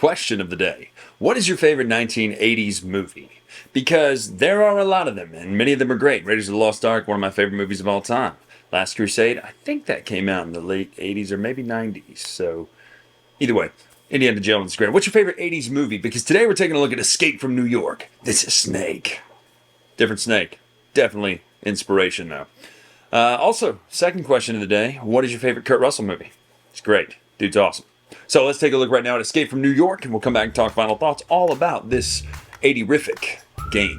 question of the day. What is your favorite 1980s movie? Because there are a lot of them, and many of them are great. Raiders of the Lost Ark, one of my favorite movies of all time. Last Crusade, I think that came out in the late 80s or maybe 90s. So, either way, Indiana Jones is great. What's your favorite 80s movie? Because today we're taking a look at Escape from New York. This is Snake. Different Snake. Definitely inspiration, though. Also, second question of the day. What is your favorite Kurt Russell movie? It's great. Dude's awesome. So let's take a look right now at Escape from New York, and we'll come back and talk final thoughts all about this 80-rific game.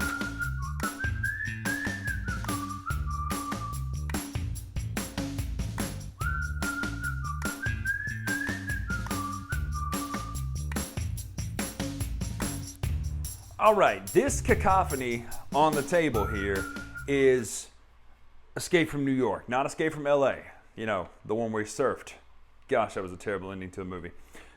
All right, this cacophony on the table here is Escape from New York, not Escape from LA. You know, the one where he surfed. Gosh, that was a terrible ending to the movie.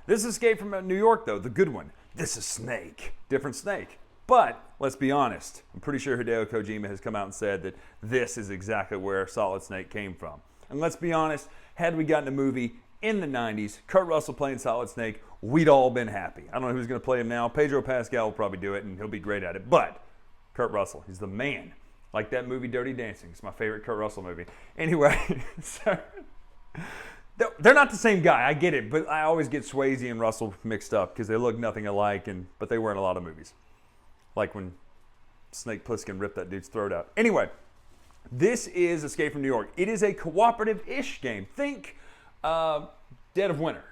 This is Escape from New York, though, the good one. This is Snake. Different Snake. But, let's be honest, I'm pretty sure Hideo Kojima has come out and said that this is exactly where Solid Snake came from. And let's be honest, had we gotten a movie in the 90s, Kurt Russell playing Solid Snake, we'd all been happy. I don't know who's going to play him now. Pedro Pascal will probably do it, and he'll be great at it. But, Kurt Russell, he's the man. Like that movie Dirty Dancing. It's my favorite Kurt Russell movie. Anyway, so they're not the same guy. I get it, but I always get Swayze and Russell mixed up because they look nothing alike, but they were in a lot of movies. Like when Snake Plissken ripped that dude's throat out. Anyway, this is Escape from New York. It is a cooperative-ish game. Think Dead of Winter.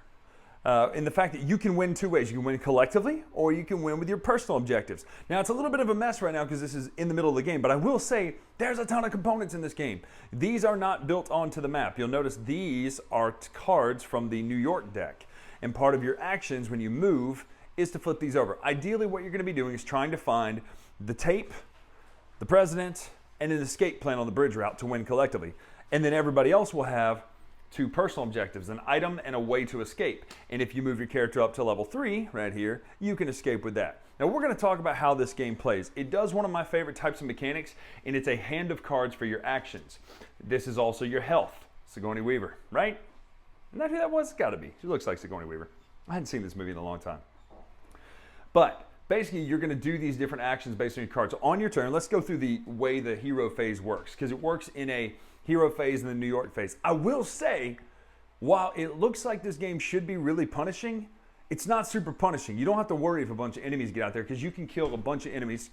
In the fact that you can win two ways. You can win collectively, or you can win with your personal objectives. Now, it's a little bit of a mess right now because this is in the middle of the game, but I will say there's a ton of components in this game. These are not built onto the map. You'll notice these are cards from the New York deck, and part of your actions when you move is to flip these over. Ideally, what you're going to be doing is trying to find the tape, the president, and an escape plan on the bridge route to win collectively. And then everybody else will have two personal objectives, an item and a way to escape. And if you move your character up to level 3 right here, you can escape with that. Now we're going to talk about how this game plays. It does one of my favorite types of mechanics, and it's a hand of cards for your actions. This is also your health. Sigourney Weaver, right? Isn't that who that was? It's got to be. She looks like Sigourney Weaver. I hadn't seen this movie in a long time. But basically, you're going to do these different actions based on your cards. So on your turn, let's go through the way the hero phase works, because it works in a hero phase and the New York phase. I will say, while it looks like this game should be really punishing, it's not super punishing. You don't have to worry if a bunch of enemies get out there because you can kill a bunch of enemies,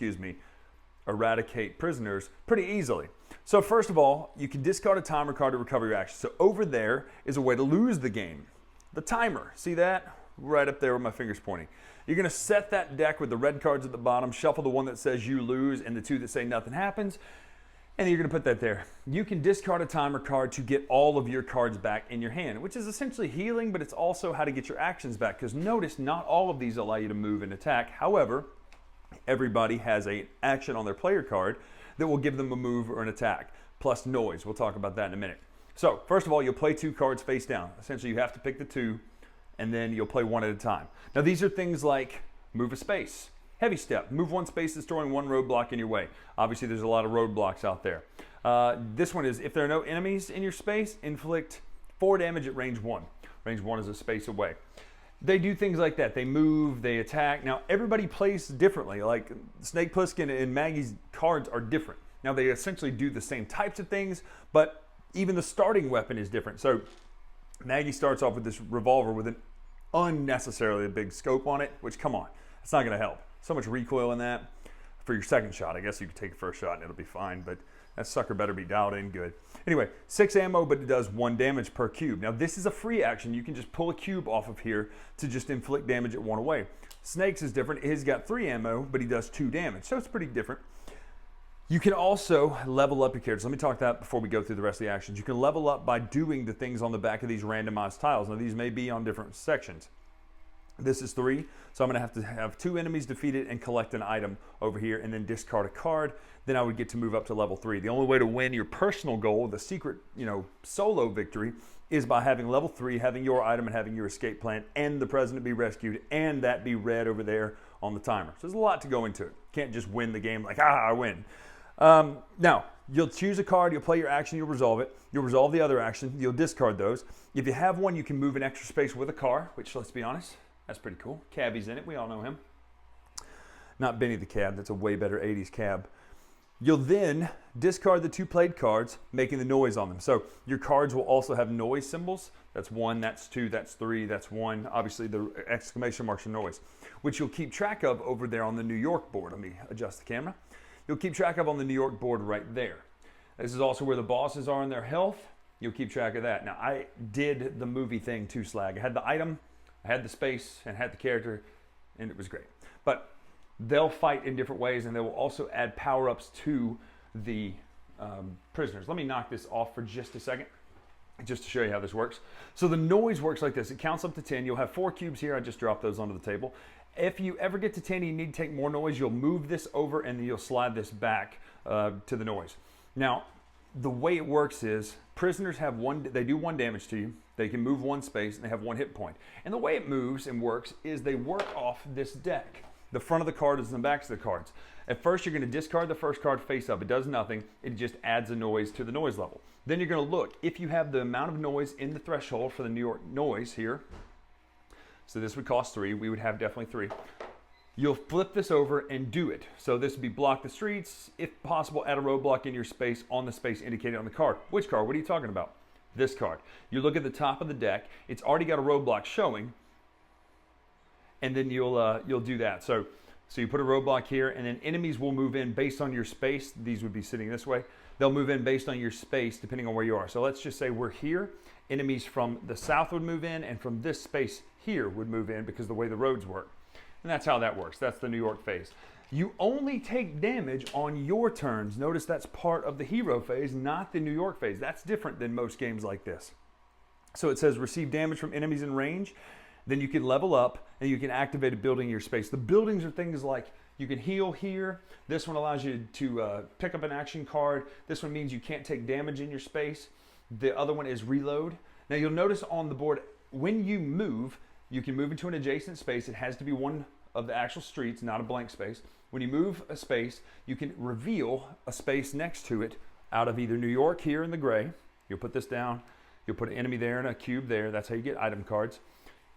eradicate prisoners pretty easily. So first of all, you can discard a timer card to recover your action. So over there is a way to lose the game. The timer, see that? Right up there with my fingers pointing. You're going to set that deck with the red cards at the bottom, shuffle the one that says you lose and the two that say nothing happens, and you're going to put that there. You can discard a timer card to get all of your cards back in your hand, which is essentially healing, but it's also how to get your actions back. Because notice, not all of these allow you to move and attack. However, everybody has an action on their player card that will give them a move or an attack, plus noise. We'll talk about that in a minute. So, first of all, you'll play two cards face down. Essentially, you have to pick the two, and then you'll play one at a time. Now, these are things like move a space. Heavy step, move one space, destroying one roadblock in your way. Obviously, there's a lot of roadblocks out there. This one is, if there are no enemies in your space, inflict 4 damage at range 1. Range 1 is a space away. They do things like that. They move, they attack. Now, everybody plays differently. Like Snake Plissken and Maggie's cards are different. Now, they essentially do the same types of things, but even the starting weapon is different. So, Maggie starts off with this revolver with an unnecessarily big scope on it, which, come on, it's not going to help. So much recoil in that. For your second shot, I guess you could take a first shot and it'll be fine, but that sucker better be dialed in good. Anyway, 6 ammo, but it does 1 damage per cube. Now, this is a free action. You can just pull a cube off of here to just inflict damage at 1 away. Snake's is different. He's got 3 ammo, but he does 2 damage, so it's pretty different. You can also level up your characters. Let me talk that before we go through the rest of the actions. You can level up by doing the things on the back of these randomized tiles. Now, these may be on different sections. This is 3, so I'm going to have 2 enemies defeated and collect an item over here and then discard a card. Then I would get to move up to level 3. The only way to win your personal goal, the secret, solo victory, is by having level 3, having your item and having your escape plan, and the president be rescued, and that be red over there on the timer. So there's a lot to go into it. Can't just win the game like, I win. Now, you'll choose a card, you'll play your action, you'll resolve it. You'll resolve the other action, you'll discard those. If you have one, you can move an extra space with a car, which, let's be honest, That's pretty cool. Cabby's in it. We all know him. Not Benny the Cab. That's a way better 80s cab. You'll then discard the 2 played cards, making the noise on them. So your cards will also have noise symbols. That's 1, that's 2, that's 3, that's 1. Obviously, the exclamation marks are noise, which you'll keep track of over there on the New York board. Let me adjust the camera. You'll keep track of on the New York board right there. This is also where the bosses are in their health. You'll keep track of that. Now, I did the movie thing too, Slag. I had the item, I had the space, and had the character, and it was great. But they'll fight in different ways, and they will also add power-ups to the prisoners. Let me knock this off for just a second, just to show you how this works. So the noise works like this. It counts up to 10. You'll have 4 cubes here. I just dropped those onto the table. If you ever get to 10 and you need to take more noise, you'll move this over, and then you'll slide this back to the noise. Now, the way it works is prisoners have they do 1 damage to you. They can move 1 space, and they have 1 hit point. And the way it moves and works is they work off this deck. The front of the card is the backs of the cards. At first, you're going to discard the first card face up. It does nothing. It just adds a noise to the noise level. Then you're going to look. If you have the amount of noise in the threshold for the New York noise here, so this would cost 3. We would have definitely 3. You'll flip this over and do it. So this would be block the streets. If possible, add a roadblock in your space on the space indicated on the card. Which card? What are you talking about? This card. You look at the top of the deck. It's already got a roadblock showing. And then you'll do that. So you put a roadblock here, and then enemies will move in based on your space. These would be sitting this way. They'll move in based on your space, depending on where you are. So let's just say we're here. Enemies from the south would move in, and from this space here would move in because of the way the roads work. And that's how that works. That's the New York phase. You only take damage on your turns. Notice that's part of the hero phase, not the New York phase. That's different than most games like this. So it says receive damage from enemies in range. Then you can level up and you can activate a building in your space. The buildings are things like you can heal here. This one allows you to pick up an action card. This one means you can't take damage in your space. The other one is reload. Now you'll notice on the board, when you move, you can move into an adjacent space. It has to be one of the actual streets, not a blank space. When you move a space, you can reveal a space next to it out of either New York here in the gray. You'll put this down. You'll put an enemy there and a cube there. That's how you get item cards.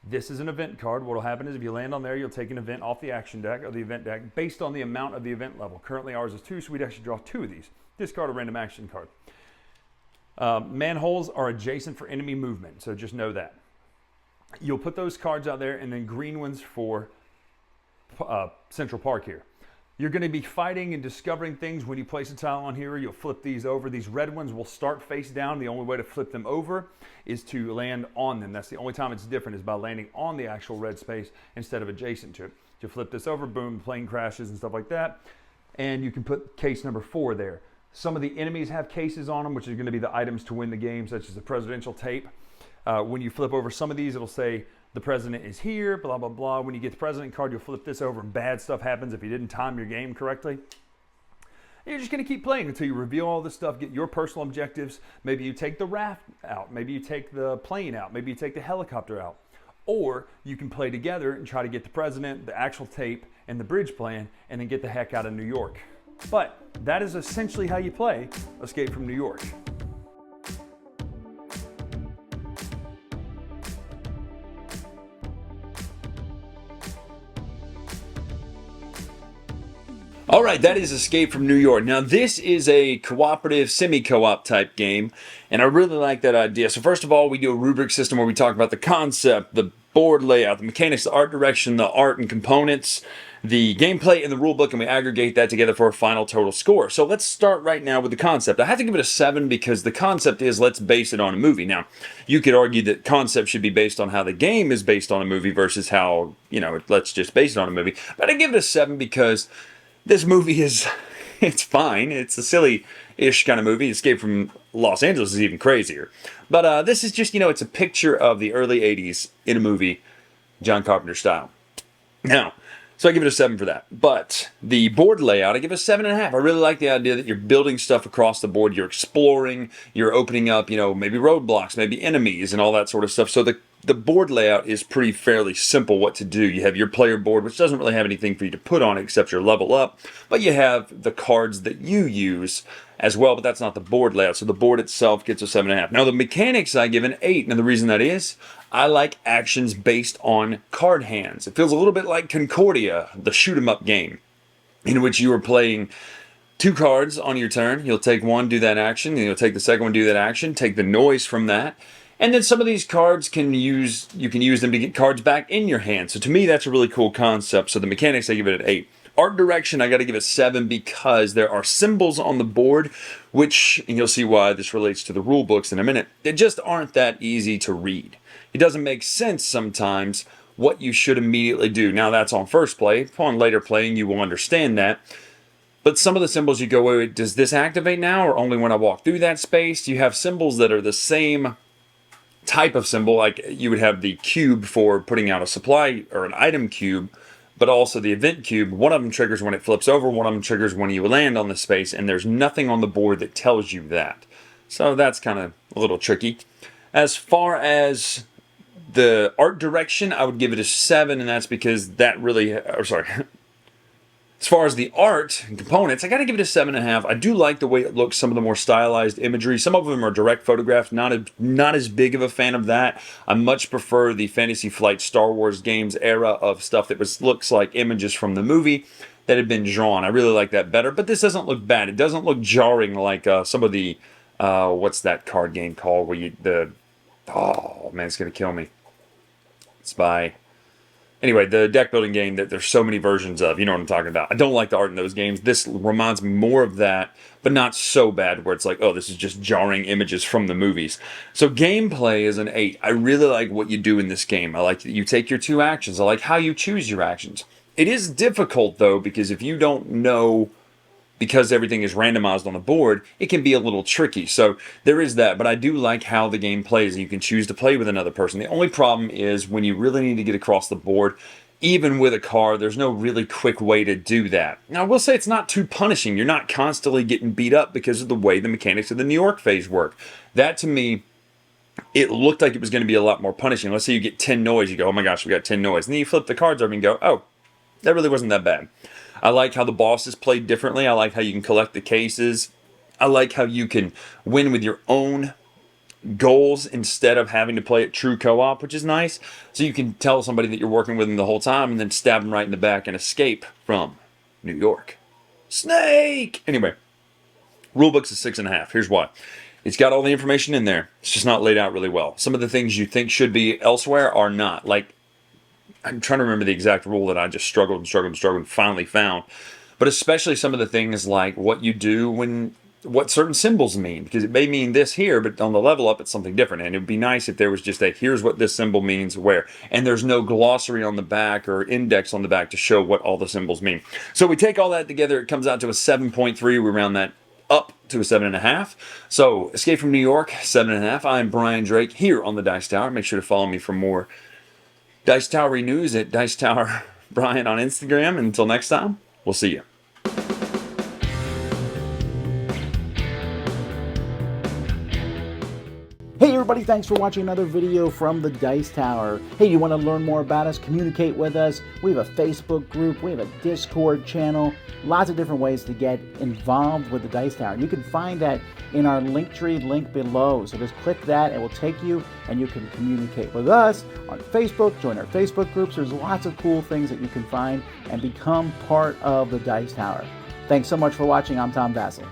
This is an event card. What will happen is if you land on there, you'll take an event off the action deck or the event deck based on the amount of the event level. Currently ours is 2, so we'd actually draw 2 of these. Discard a random action card. Manholes are adjacent for enemy movement, so just know that. You'll put those cards out there, and then green ones for Central Park here. You're going to be fighting and discovering things when you place a tile on here. You'll flip these over. These red ones will start face down. The only way to flip them over is to land on them. That's the only time it's different, is by landing on the actual red space instead of adjacent to it. You flip this over, boom, plane crashes and stuff like that. And you can put case number 4 there. Some of the enemies have cases on them, which are going to be the items to win the game, such as the presidential tape. When you flip over some of these, it'll say the president is here, blah, blah, blah. When you get the president card, you'll flip this over and bad stuff happens if you didn't time your game correctly. You're just going to keep playing until you reveal all this stuff, get your personal objectives. Maybe you take the raft out. Maybe you take the plane out. Maybe you take the helicopter out. Or you can play together and try to get the president, the actual tape, and the bridge plan, and then get the heck out of New York. But that is essentially how you play Escape from New York. All right, that is Escape from New York. Now, this is a cooperative, semi-co-op type game, and I really like that idea. So first of all, we do a rubric system where we talk about the concept, the board layout, the mechanics, the art direction, the art and components, the gameplay, and the rulebook, and we aggregate that together for a final total score. So let's start right now with the concept. I have to give it a 7 because the concept is let's base it on a movie. Now, you could argue that concept should be based on how the game is based on a movie versus how, let's just base it on a movie. But I give it a 7 because this movie it's fine. It's a silly-ish kind of movie. Escape from Los Angeles is even crazier. But this is just, it's a picture of the early 80s in a movie, John Carpenter style. Now, so I give it a 7 for that. But the board layout, I give it a 7.5. I really like the idea that you're building stuff across the board. You're exploring. You're opening up, maybe roadblocks, maybe enemies, and all that sort of stuff. So the board layout is pretty fairly simple what to do. You have your player board, which doesn't really have anything for you to put on it except your level up. But you have the cards that you use as well, but that's not the board layout. So the board itself gets a 7.5. Now the mechanics I give an 8. Now the reason that is, I like actions based on card hands. It feels a little bit like Concordia, the shoot 'em up game, in which you are playing 2 cards on your turn. You'll take one, do that action, and you'll take the second one, do that action, take the noise from that. And then some of these cards you can use them to get cards back in your hand. So to me, that's a really cool concept. So the mechanics, I give it an 8. Art direction, I got to give it 7 because there are symbols on the board, which, and you'll see why this relates to the rule books in a minute, they just aren't that easy to read. It doesn't make sense sometimes what you should immediately do. Now that's on first play. Upon later playing, you will understand that. But some of the symbols you go, wait, does this activate now or only when I walk through that space? You have symbols that are the same type of symbol, like you would have the cube for putting out a supply or an item cube, but also the event cube. One of them triggers when it flips over, one of them triggers when you land on the space, and there's nothing on the board that tells you that. So that's kind of a little tricky. As far as the art direction, I would give it a 7, and that's because that really, as far as the art and components, I got to give it a 7.5. I do like the way it looks, some of the more stylized imagery. Some of them are direct photographs, not as big of a fan of that. I much prefer the Fantasy Flight Star Wars games era of stuff that looks like images from the movie that had been drawn. I really like that better, but this doesn't look bad. It doesn't look jarring like some of the, what's that card game called where oh man, it's going to kill me. It's by... Anyway, the deck building game that there's so many versions of, you know what I'm talking about. I don't like the art in those games. This reminds me more of that, but not so bad where it's like, oh, this is just jarring images from the movies. So gameplay is an 8. I really like what you do in this game. I like that you take your 2 actions. I like how you choose your actions. It is difficult, though, because if you don't know, because everything is randomized on the board, it can be a little tricky. So there is that, but I do like how the game plays. You can choose to play with another person. The only problem is when you really need to get across the board, even with a car, there's no really quick way to do that. Now, I will say it's not too punishing. You're not constantly getting beat up because of the way the mechanics of the New York phase work. That, to me, it looked like it was going to be a lot more punishing. Let's say you get 10 noise. You go, oh my gosh, we got 10 noise. And then you flip the cards over and go, oh, that really wasn't that bad. I like how the bosses played differently. I like how you can collect the cases. I like how you can win with your own goals instead of having to play it true co-op, which is nice. So you can tell somebody that you're working with them the whole time and then stab them right in the back and escape from New York. Snake! Anyway, rulebook's a 6.5. Here's why. It's got all the information in there. It's just not laid out really well. Some of the things you think should be elsewhere are not. Like, I'm trying to remember the exact rule that I just struggled and finally found. But especially some of the things like what you do what certain symbols mean. Because it may mean this here, but on the level up, it's something different. And it would be nice if there was just here's what this symbol means where. And there's no glossary on the back or index on the back to show what all the symbols mean. So we take all that together, it comes out to a 7.3. We round that up to a 7.5. So Escape from New York, 7.5. I'm Bryan Drake here on the Dice Tower. Make sure to follow me for more Dice Tower news at Dice Tower Bryan on Instagram. Until next time, we'll see you. Hey everybody, thanks for watching another video from the Dice Tower. Hey, you want to learn more about us, communicate with us? We have a Facebook group, we have a Discord channel, lots of different ways to get involved with the Dice Tower. You can find that in our Linktree link below. So just click that, it will take you and you can communicate with us on Facebook, join our Facebook groups. There's lots of cool things that you can find and become part of the Dice Tower. Thanks so much for watching. I'm Tom Vassell.